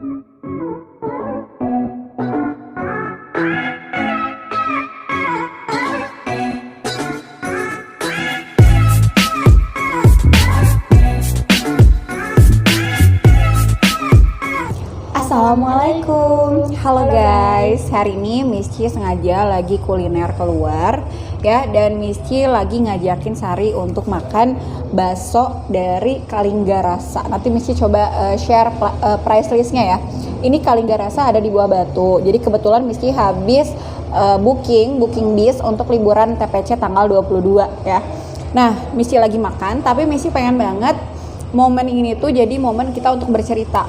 Assalamualaikum, halo guys. Hari ini Misci sengaja lagi kuliner keluar ya, dan Misci lagi ngajakin Sari untuk makan bakso dari Kalingga Rasa. Nanti Misci coba share price listnya ya. Ini Kalingga Rasa ada di Buah Batu. Jadi kebetulan Misci habis booking bis untuk liburan TPC tanggal 22 ya. Nah, Misci lagi makan, tapi Misci pengen banget momen ini tuh jadi momen kita untuk bercerita.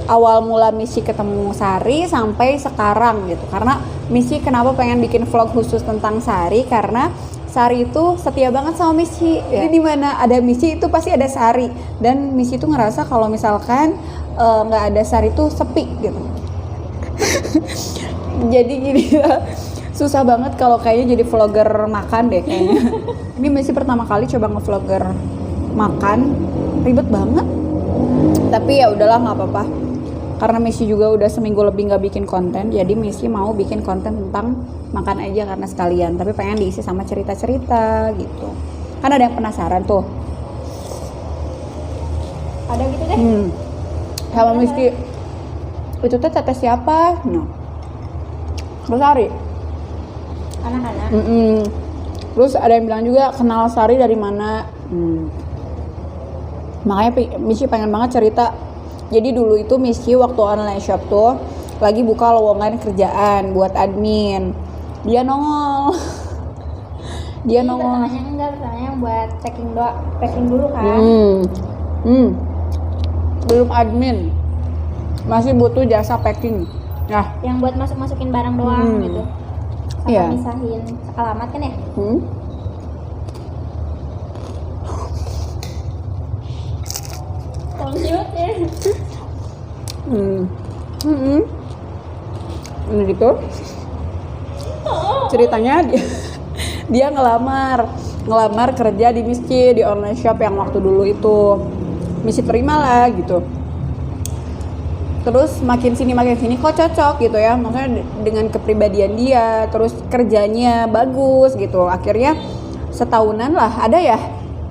Awal mula Misci ketemu Sari sampai sekarang gitu. Karena Misci kenapa pengen bikin vlog khusus tentang Sari, karena Sari itu setia banget sama Misci. Jadi di mana ada Misci itu pasti ada Sari, dan Misci tuh ngerasa kalau misalkan nggak ada Sari tuh sepi gitu. Jadi gini ya, susah banget kalau kayaknya jadi vlogger makan deh kayaknya. Ini Misci pertama kali coba nge-vlogger makan, ribet banget. Tapi ya udahlah, nggak apa-apa. Karena Misci juga udah seminggu lebih nggak bikin konten, jadi Misci mau bikin konten tentang makan aja karena sekalian. Tapi pengen diisi sama cerita-cerita gitu. Kan ada yang penasaran tuh. Ada gitu deh. Sama Misci, itu tuh teteh siapa? No. Terus Sari. Anak-anak. Terus ada yang bilang juga kenal Sari dari mana? Makanya Misci pengen banget cerita. Jadi dulu itu Misci waktu online shop tuh lagi buka lowongan kerjaan buat admin. Dia nongol. Pertamanya enggak, pertamanya buat packing dulu kan. Belum admin. Masih butuh jasa packing. Nah, Yang buat masukin barang doang gitu. Sama Iya. misahin alamat kan ya? Lanjut ya. Ini gitu. Ceritanya dia ngelamar kerja di Misci di online shop yang waktu dulu itu. Misci terima lah gitu. Terus makin sini kok cocok gitu ya, maksudnya dengan kepribadian dia, terus kerjanya bagus gitu. Akhirnya setahunan lah, ada ya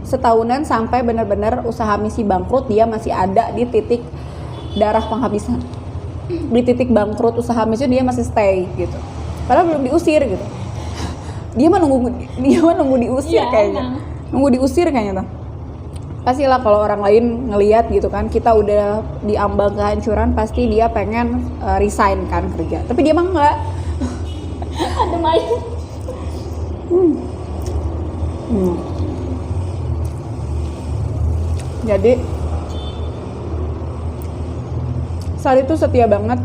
setahunan sampai benar-benar usaha Misci bangkrut, dia masih ada di titik darah penghabisan, di titik bangkrut usaha Misci dia masih stay gitu, padahal belum diusir gitu. Dia mah nunggu diusir Iya, kayaknya emang. nunggu diusir kayaknya tuh. Pastilah kalau orang lain ngelihat gitu kan, kita udah diambang kehancuran, pasti dia pengen resign kan kerja, tapi dia mah enggak. Ada main. Jadi Sari itu setia banget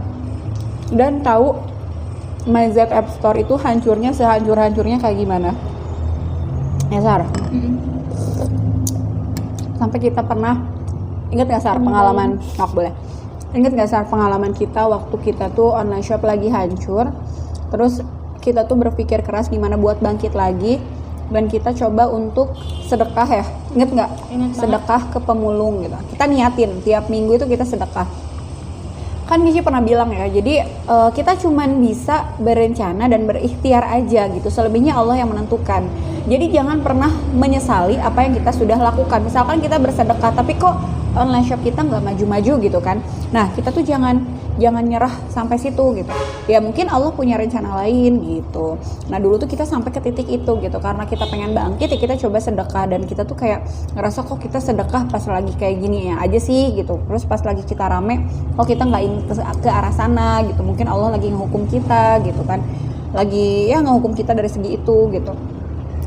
dan tahu MyZ App Store itu hancurnya sehancur-hancurnya kayak gimana. Ya Sar, sampai kita pernah inget nggak Sar pengalaman? Boleh. Inget nggak Sar pengalaman kita waktu kita tuh online shop lagi hancur, terus kita tuh berpikir keras gimana buat bangkit lagi, dan kita coba untuk sedekah ya, inget nggak? Sedekah ke pemulung gitu. Kita niatin tiap minggu itu kita sedekah. Kan Misci pernah bilang ya, jadi kita cuman bisa berencana dan berikhtiar aja gitu, selebihnya Allah yang menentukan. Jadi jangan pernah menyesali apa yang kita sudah lakukan. Misalkan kita bersedekah tapi kok online shop kita nggak maju-maju gitu kan, nah kita tuh jangan nyerah sampai situ gitu. Ya mungkin Allah punya rencana lain gitu. Nah dulu tuh kita sampai ke titik itu gitu, karena kita pengen bangkit ya kita coba sedekah, dan kita tuh kayak ngerasa kok kita sedekah pas lagi kayak gini ya aja sih gitu. Terus pas lagi kita rame, kok kita nggak ingin ke arah sana gitu. Mungkin Allah lagi ngehukum kita gitu kan, lagi ya ngehukum kita dari segi itu gitu.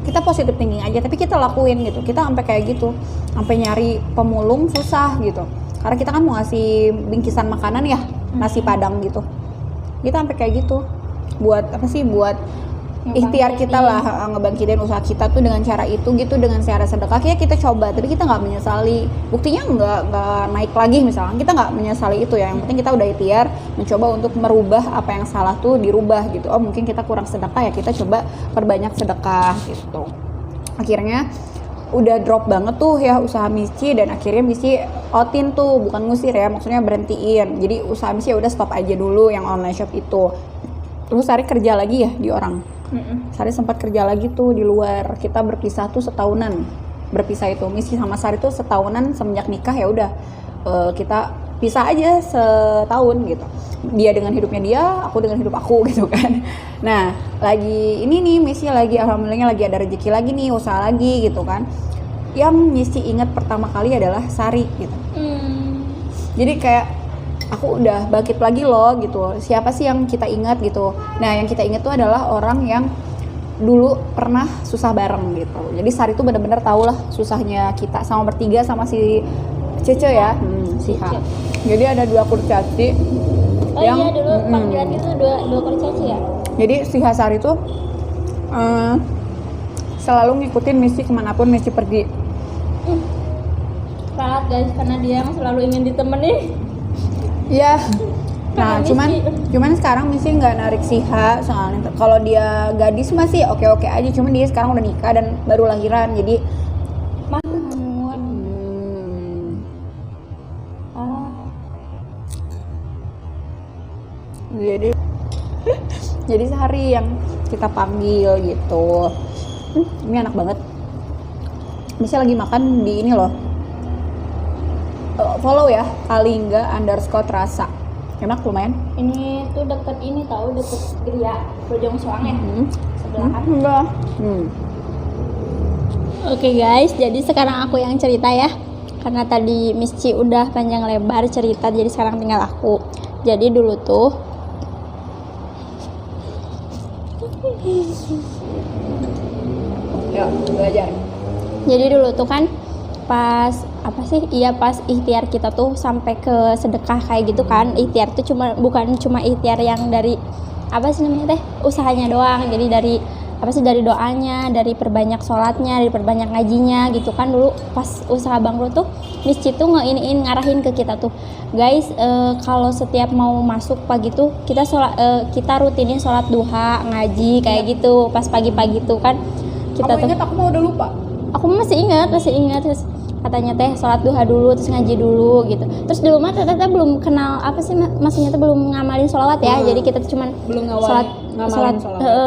Kita positive thinking aja, tapi kita lakuin gitu. Kita sampai kayak gitu, sampai nyari pemulung susah gitu, karena kita kan mau ngasih bingkisan makanan ya, nasi padang gitu. Kita sampai kayak gitu, buat apa sih, buat ikhtiar kita lah, ngebangkitin usaha kita tuh dengan cara itu gitu, dengan cara sedekah. Kayak kita coba, tapi kita nggak menyesali. Buktinya nggak naik lagi misalnya, kita nggak menyesali itu ya. Yang penting kita udah ikhtiar, mencoba untuk merubah apa yang salah tuh dirubah gitu. Oh mungkin kita kurang sedekah ya, kita coba perbanyak sedekah gitu. Akhirnya udah drop banget tuh ya usaha Misci, dan akhirnya Misci outin tuh, bukan ngusir ya, maksudnya berhentiin. Jadi usaha Misci ya udah stop aja dulu yang online shop itu. Terus Sari kerja lagi ya di orang. Sari sempat kerja lagi tuh di luar. Kita berpisah tuh setahunan. Berpisah itu Misci sama Sari tuh setahunan semenjak nikah ya udah kita pisah aja setahun gitu. Dia dengan hidupnya dia, aku dengan hidup aku gitu kan. Nah, lagi ini nih Misci lagi alhamdulillahnya lagi ada rezeki lagi nih, usaha lagi gitu kan. Yang Misci ingat pertama kali adalah Sari gitu. Jadi kayak aku udah bangkit lagi loh gitu. Siapa sih yang kita ingat gitu. Nah, yang kita ingat tuh adalah orang yang dulu pernah susah bareng gitu. Jadi Sari tuh benar-benar tahu lah susahnya kita sama bertiga sama si Cece ya, si H. Jadi ada 2 kurcaci. Oh iya dulu panggilan itu dua kurcaci ya. Jadi si Hasari tuh selalu ngikutin Misci kemanapun Misci pergi. Banget guys, karena dia yang selalu ingin ditemenin. Iya. Nah, Karena cuman sekarang Misci nggak narik si H soalnya. Kalau dia gadis masih oke-oke aja, cuman dia sekarang udah nikah dan baru lahiran. Jadi jadi sehari yang kita panggil gitu. Ini enak banget. Misci lagi makan di ini loh. Follow ya, Kalingga_Terasa. Enak lumayan. ini tuh deket ini tahu, deket Gria Bojong Soang ya. Sebelahan. Enggak. Oke guys, jadi sekarang aku yang cerita ya. Karena tadi Misci udah panjang lebar cerita, jadi sekarang tinggal aku. Jadi dulu tuh Ya, belajar. Jadi dulu tuh kan pas apa sih? Iya pas ikhtiar kita tuh sampai ke sedekah kayak gitu kan. Ikhtiar tuh bukan cuma ikhtiar yang dari apa sih namanya teh? Usahanya doang. Jadi dari apa sih, dari doanya, dari perbanyak sholatnya, dari perbanyak ngajinya gitu kan. Dulu pas usaha bangkrut tuh Misci tuh ngarahin ke kita tuh, guys, kalau setiap mau masuk pagi tuh kita rutinin sholat duha, ngaji kayak gitu pas pagi-pagi tuh kan. Kita Kamu ingat aku mau udah lupa. Aku masih ingat terus katanya teh sholat duha dulu, terus ngaji dulu gitu. Terus dulu mah ternyata belum kenal apa sih, maksudnya tuh belum ngamalin sholawat ya. Jadi kita tuh cuman Belum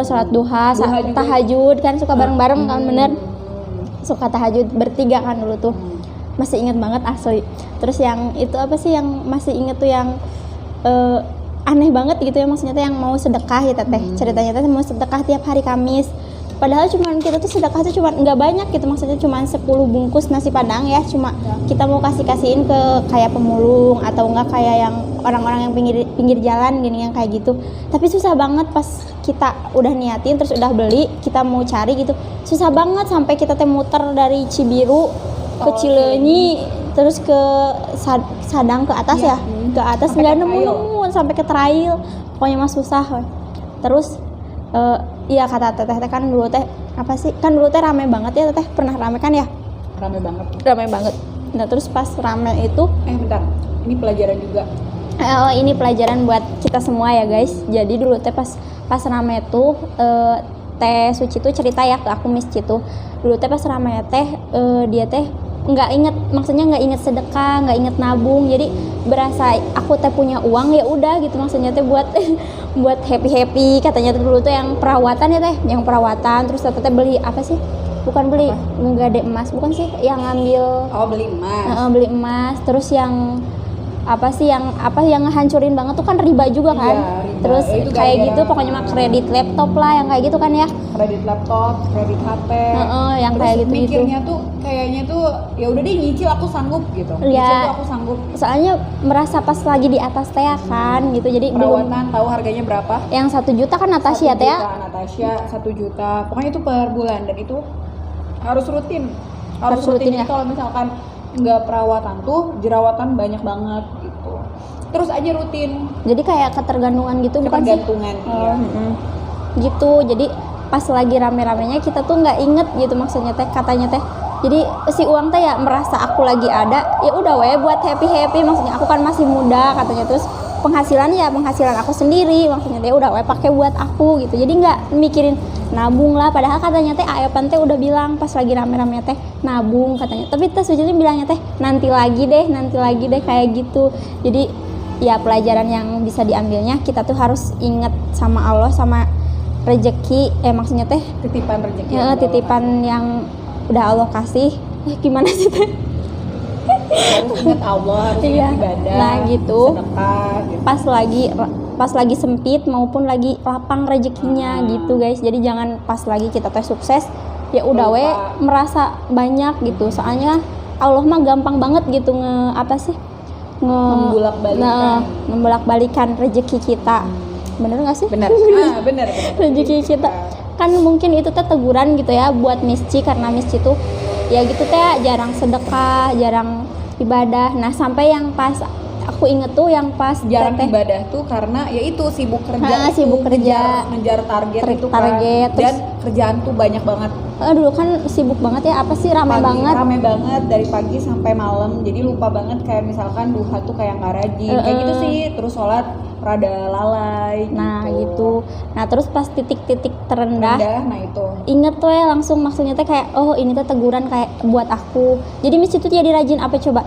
sholat duha, tahajud kan suka bareng-bareng kan, bener. Suka tahajud bertiga kan dulu tuh. Masih inget banget asli. Terus yang itu apa sih yang masih inget tuh yang aneh banget gitu ya, maksudnya tuh yang mau sedekah ya teh. Ceritanya teh mau sedekah tiap hari Kamis. Padahal cuman kita tuh sedekah tuh cuman nggak banyak gitu, maksudnya cuman 10 bungkus nasi padang ya, cuma kita mau kasihin ke kayak pemulung atau enggak kayak yang orang-orang yang pinggir jalan gini yang kayak gitu. Tapi susah banget pas kita udah niatin terus udah beli, kita mau cari gitu, susah banget sampai kita teh muter dari Cibiru ke Cileunyi terus ke Sadang ke atas ya, ke atas nggak nemu sampai ke trail, pokoknya mah susah. Terus iya kata teteh kan dulu teh apa sih, kan dulu teh rame banget ya teteh, pernah rame kan ya? Rame banget. Nah terus pas rame itu Bentar, ini pelajaran juga. Ini pelajaran buat kita semua ya guys. Jadi dulu teh pas rame tuh Teh Suci tuh cerita ya ke aku, Misci tuh dulu teh pas rame teh dia teh nggak inget, maksudnya nggak inget sedekah, nggak inget nabung. Jadi berasa aku teh punya uang ya udah gitu, maksudnya teh buat buat happy katanya tuh dulu tuh yang perawatan ya teh, yang perawatan. Terus teh beli apa sih, bukan beli nggak ada emas, bukan sih yang ngambil beli emas. Terus yang apa sih yang ngehancurin banget tuh kan riba juga kan. Iya, riba. Terus Itu kayak gara-gara gitu pokoknya mah kredit laptop lah yang kayak gitu kan ya, kredit laptop, kredit HP. yang Terus kayak gitu mikirnya tuh kayaknya tuh ya udah deh nyicil aku sanggup gitu. Iya. Nyicil tuh aku sanggup. Soalnya merasa pas lagi di atas teh ya kan gitu, jadi Perawatan tahu harganya berapa? yang 1 juta kan Natasha teh ya. Natasha 1 juta. Pokoknya itu per bulan, dan itu harus rutin. Harus rutin ya. Kalau misalkan nggak perawatan tuh jerawatan banyak banget gitu. Terus aja rutin. Jadi kayak ketergantungan gitu bukan sih? Ketergantungan, iya. Gitu. Jadi pas lagi rame-ramenya kita tuh nggak inget gitu, maksudnya teh katanya teh. Jadi si uang teh ya merasa aku lagi ada, ya udah we buat happy, maksudnya aku kan masih muda katanya. Terus penghasilan ya penghasilan aku sendiri, maksudnya teh udah pakai buat aku gitu, jadi nggak mikirin nabung lah, padahal katanya teh Aepan teh udah bilang pas lagi rame-rame teh nabung katanya, tapi teh sebenarnya bilangnya teh nanti lagi deh kayak gitu. Jadi ya pelajaran yang bisa diambilnya kita tuh harus ingat sama Allah sama rezeki, maksudnya teh Titipan rezeki. ya titipan yang udah Allah kasih. Gimana sih teh? Harus ingat Allah, harus Iya. ingat ibadah, Nah, gitu. sedekah gitu. Pas lagi sempit maupun lagi lapang rezekinya gitu guys. Jadi jangan pas lagi kita teh sukses ya udah we Lupa. merasa banyak gitu. Soalnya Allah mah gampang banget gitu membulak-balikan rezeki kita. Bener nggak sih? Benar. Benar. Rezeki kita kan mungkin itu teh teguran gitu ya buat Misci, karena Misci tuh ya gitu teh jarang sedekah, jarang ibadah. Nah sampai yang pas aku inget tuh yang pas Jarang teteh ibadah tuh karena ya itu sibuk kerja, sibuk kerja, ngejar target itu kan. target, Dan kerjaan tuh banyak banget. dulu kan sibuk banget ya, apa sih rame banget dari pagi sampai malam, jadi lupa banget kayak misalkan duha tuh kayak nggak rajin kayak gitu sih, terus sholat rada lalai gitu. Nah terus pas titik-titik terendah nah itu inget tuh ya langsung, maksudnya teh kayak oh ini tuh teguran kayak buat aku. Jadi Miss itu jadi rajin apa coba,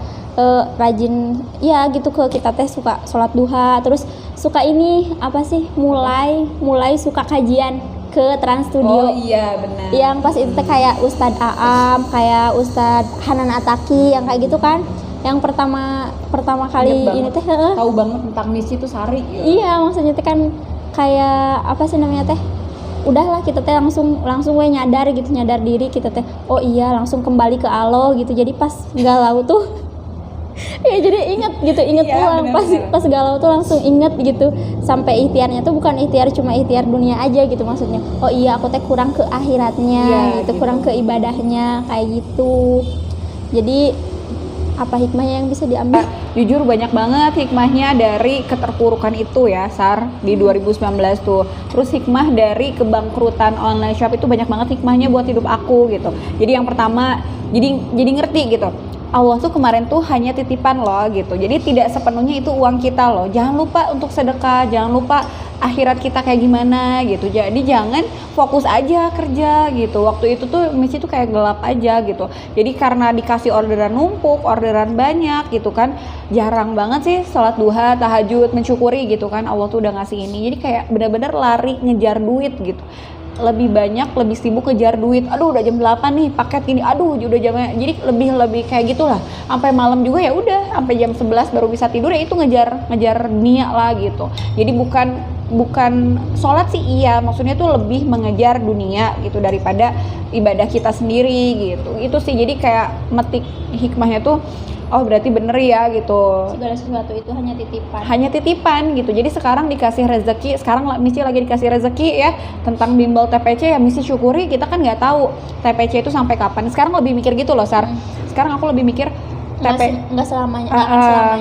rajin ya gitu ke kita teh suka sholat duha, terus suka ini apa sih mulai suka kajian ke Trans Studio. Oh iya benar. Yang pas itu teh kayak Ustadz Aam, kayak Ustadz Hanan Ataki yang kayak gitu kan. Yang pertama kali ini teh tahu banget tentang misi itu Sari ya. Iya, maksudnya teh kan kayak apa sih namanya teh? Udahlah kita teh langsung we nyadar diri kita teh. Oh iya, langsung kembali ke Allah gitu. Jadi pas galau tuh ya jadi inget Iya, pulang pas galau tuh langsung inget gitu. Sampai ikhtiarnya tuh bukan ikhtiar cuma ikhtiar dunia aja gitu maksudnya. Oh iya, aku teh kurang ke akhiratnya gitu, kurang ke ibadahnya kayak gitu. Jadi apa hikmahnya yang bisa diambil? Jujur banyak banget hikmahnya dari keterpurukan itu ya Sar di 2019 tuh. Terus hikmah dari kebangkrutan online shop itu banyak banget hikmahnya buat hidup aku gitu. Jadi yang pertama jadi ngerti gitu, Allah tuh kemarin tuh hanya titipan loh gitu. Jadi tidak sepenuhnya itu uang kita loh. Jangan lupa untuk sedekah, jangan lupa akhirat kita kayak gimana gitu. Jadi jangan fokus aja kerja gitu. Waktu itu tuh misi tuh kayak gelap aja gitu. Jadi karena dikasih orderan numpuk, orderan banyak gitu kan, jarang banget sih sholat duha, tahajud, mensyukuri gitu kan Allah tuh udah ngasih ini. Jadi kayak benar-benar lari ngejar duit gitu. Lebih banyak, lebih sibuk ngejar duit. Aduh udah jam 8 nih paket gini. Aduh udah jamnya. Jadi lebih kayak gitulah. Sampai malam juga ya udah sampai jam 11 baru bisa tidur, ya itu ngejar dunia lah gitu. Jadi bukan sholat sih iya, maksudnya tuh lebih mengejar dunia gitu daripada ibadah kita sendiri gitu. Itu sih jadi kayak metik hikmahnya tuh, oh berarti bener ya gitu. Segala sesuatu itu Hanya titipan gitu. Jadi sekarang dikasih rezeki, sekarang Misi lagi dikasih rezeki ya tentang bimbel TPC ya, Misi syukuri. Kita kan nggak tahu TPC itu sampai kapan. Sekarang lebih mikir gitu loh Sar. Sekarang aku lebih mikir nggak selamanya.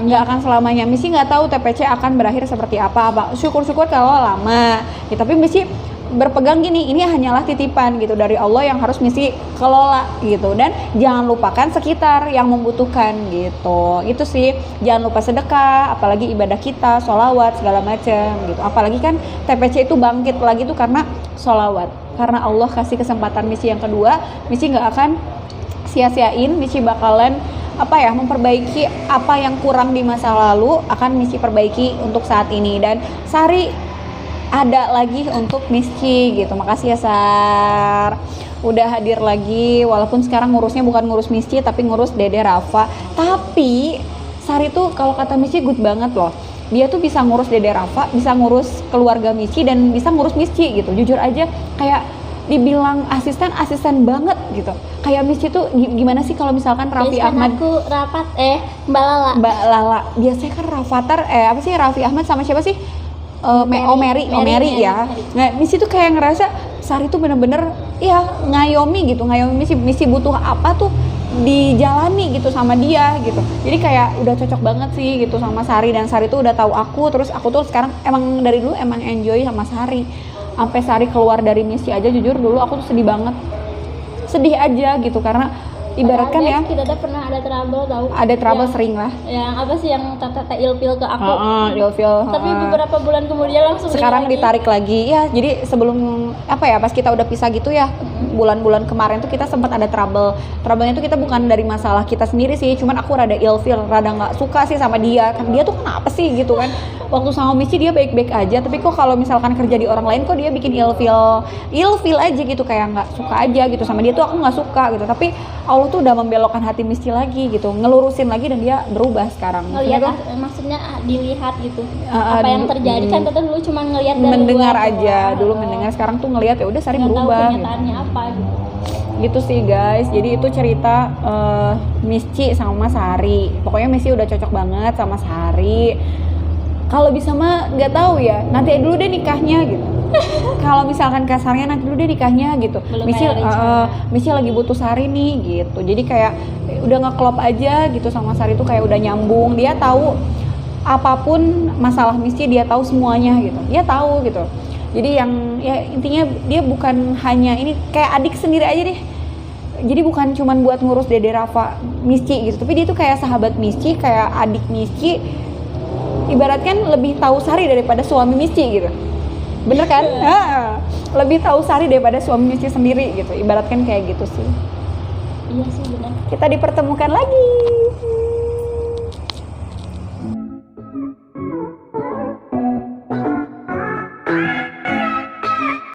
Nggak akan selamanya. Misi nggak tahu TPC akan berakhir seperti apa. Syukur-syukur kalau lama. Ya, tapi Misi berpegang gini, ini hanyalah titipan gitu dari Allah yang harus Misi kelola gitu, dan jangan lupakan sekitar yang membutuhkan gitu. Itu sih, jangan lupa sedekah, apalagi ibadah kita, sholawat segala macam gitu. Apalagi kan TPC itu bangkit lagi tuh karena sholawat, karena Allah kasih kesempatan Misi yang kedua. Misi nggak akan sia-siain, Misi bakalan memperbaiki apa yang kurang di masa lalu, akan Misi perbaiki untuk saat ini. Dan Sari ada lagi untuk Miski gitu. Makasih ya Sar, udah hadir lagi, walaupun sekarang ngurusnya bukan ngurus Miski tapi ngurus Dede Rafa. Tapi Sari tuh kalau kata Miski good banget loh. Dia tuh bisa ngurus Dede Rafa, bisa ngurus keluarga Miski, dan bisa ngurus Miski gitu. Jujur aja kayak dibilang asisten banget gitu. Kayak Miski tuh gimana sih kalau misalkan Raffi Ahmad, aku rapat Mbak Lala. Biasanya kan Rafathar Raffi Ahmad sama siapa sih? Mary ya. Nah, Misi tuh kayak ngerasa Sari tuh bener-bener ya ngayomi Misi butuh apa tuh dijalani gitu sama dia gitu. Jadi kayak udah cocok banget sih gitu sama Sari, dan Sari tuh udah tahu aku, terus aku tuh sekarang emang dari dulu emang enjoy sama Sari. Sampai Sari keluar dari Misi aja, jujur dulu aku tuh sedih aja gitu, karena ibaratkan ya, kita udah pernah ada trouble tahu. ada trouble Yang- sering lah. Yang apa sih yang tata ilfil ke aku. Ilfil. Tapi beberapa bulan kemudian langsung Sekarang lagi. ditarik lagi ya. Jadi sebelum apa ya, pas kita udah pisah gitu ya, bulan-bulan kemarin tuh kita sempat ada trouble. Trouble-nya tuh kita bukan dari masalah kita sendiri sih, cuman aku rada ilfil, rada nggak suka sih sama dia. Kan dia tuh kenapa sih gitu kan? Waktu sama Missy dia baik-baik aja, tapi kok kalau misalkan kerja di orang lain kok dia bikin ilfil aja gitu, kayak nggak suka aja gitu sama dia tuh, aku nggak suka gitu. Tapi Allah tuh udah membelokkan hati Missy lagi gitu, ngelurusin lagi dan dia berubah sekarang. ngelihat Maksudnya tuh, maksudnya dilihat gitu. Apa yang terjadi kan teteh dulu cuma ngelihat dari mendengar luar aja doang. dulu, mendengar, sekarang tuh ngelihat ya udah Sari Nggak tahu berubah gitu. kenyataannya apa gitu. Gitu sih guys, jadi itu cerita Misci sama Sari. Pokoknya Misci udah cocok banget sama Sari. Kalau bisa mah nggak tahu ya, nanti dulu deh nikahnya gitu. Kalau misalkan kasarnya nanti dulu deh nikahnya gitu. Belum Misci ada rencana. Misci lagi butuh Sari nih gitu. Jadi kayak udah ngeklop aja gitu sama Sari tuh, kayak udah nyambung. Dia tahu apapun masalah Misci, dia tahu semuanya gitu. Dia tahu gitu. Jadi yang ya intinya dia bukan hanya ini, kayak adik sendiri aja deh. Jadi bukan cuman buat ngurus Dede, Rafa, Misci gitu, tapi dia tuh kayak sahabat Misci, kayak adik Misci. Ibaratkan lebih tahu Sari daripada suami Misci gitu. Bener kan? Lebih tahu Sari daripada suami Misci sendiri gitu. Ibaratkan kayak gitu sih. Iya sih benar. Kita dipertemukan lagi.